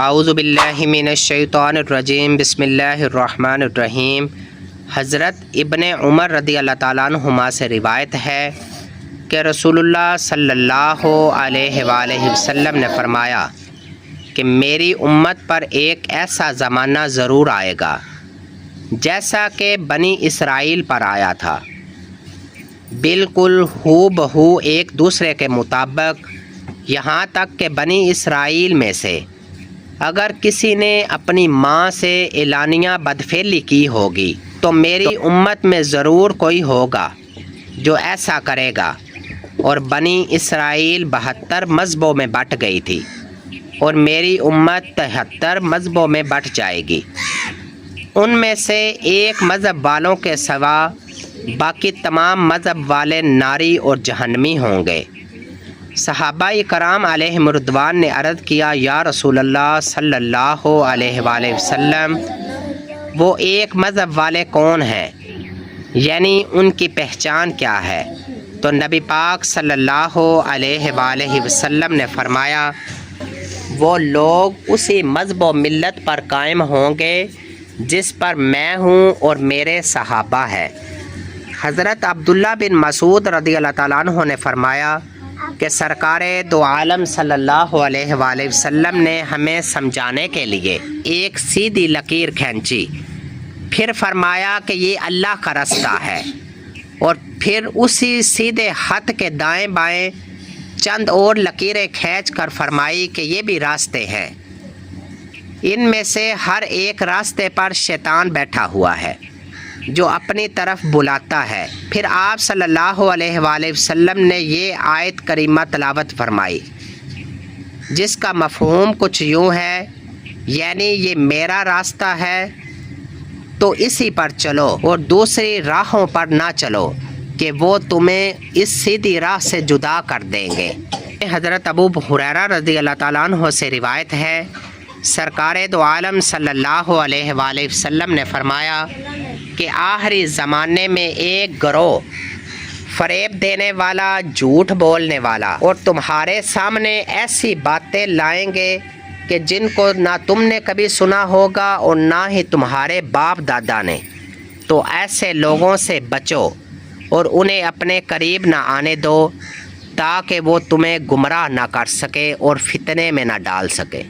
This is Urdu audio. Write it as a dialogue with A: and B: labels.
A: اعوذ باللہ من الشیطان الرجیم بسم اللہ الرحمن الرحیم۔ حضرت ابن عمر رضی اللہ تعالیٰ عنہما سے روایت ہے کہ رسول اللہ صلی اللہ علیہ وآلہ وسلم نے فرمایا کہ میری امت پر ایک ایسا زمانہ ضرور آئے گا جیسا کہ بنی اسرائیل پر آیا تھا، بالکل ہو بہو ایک دوسرے کے مطابق، یہاں تک کہ بنی اسرائیل میں سے اگر کسی نے اپنی ماں سے اعلانیہ بدفعلی کی ہوگی تو میری امت میں ضرور کوئی ہوگا جو ایسا کرے گا۔ اور بنی اسرائیل 72 مذہبوں میں بٹ گئی تھی اور میری امت 73 مذہبوں میں بٹ جائے گی۔ ان میں سے ایک مذہب والوں کے سوا باقی تمام مذہب والے ناری اور جہنمی ہوں گے۔ صحابہ کرام علیہم رضوان نے عرض کیا، یا رسول اللہ صلی اللہ علیہ وآلہ وسلم، وہ ایک مذہب والے کون ہیں، یعنی ان کی پہچان کیا ہے؟ تو نبی پاک صلی اللہ علیہ وآلہ وسلم نے فرمایا، وہ لوگ اسی مذہب و ملت پر قائم ہوں گے جس پر میں ہوں اور میرے صحابہ ہیں۔ حضرت عبداللہ بن مسعود رضی اللہ تعالیٰ عنہ نے فرمایا کہ سرکار دو عالم صلی اللہ علیہ وآلہ وسلم نے ہمیں سمجھانے کے لیے ایک سیدھی لکیر کھینچی، پھر فرمایا کہ یہ اللہ کا رستہ ہے، اور پھر اسی سیدھے خط کے دائیں بائیں چند اور لکیریں کھینچ کر فرمائی کہ یہ بھی راستے ہیں، ان میں سے ہر ایک راستے پر شیطان بیٹھا ہوا ہے جو اپنی طرف بلاتا ہے۔ پھر آپ صلی اللہ علیہ وآلہ وسلم نے یہ آیت کریمہ تلاوت فرمائی جس کا مفہوم کچھ یوں ہے، یعنی یہ میرا راستہ ہے تو اسی پر چلو اور دوسری راہوں پر نہ چلو کہ وہ تمہیں اس سیدھی راہ سے جدا کر دیں گے۔ حضرت ابو ہریرہ رضی اللہ تعالیٰ عنہ سے روایت ہے، سرکار دو عالم صلی اللہ علیہ وآلہ وسلم نے فرمایا کہ آخری زمانے میں ایک گروہ فریب دینے والا، جھوٹ بولنے والا، اور تمہارے سامنے ایسی باتیں لائیں گے کہ جن کو نہ تم نے کبھی سنا ہوگا اور نہ ہی تمہارے باپ دادا نے، تو ایسے لوگوں سے بچو اور انہیں اپنے قریب نہ آنے دو تاکہ وہ تمہیں گمراہ نہ کر سکے اور فتنے میں نہ ڈال سکے۔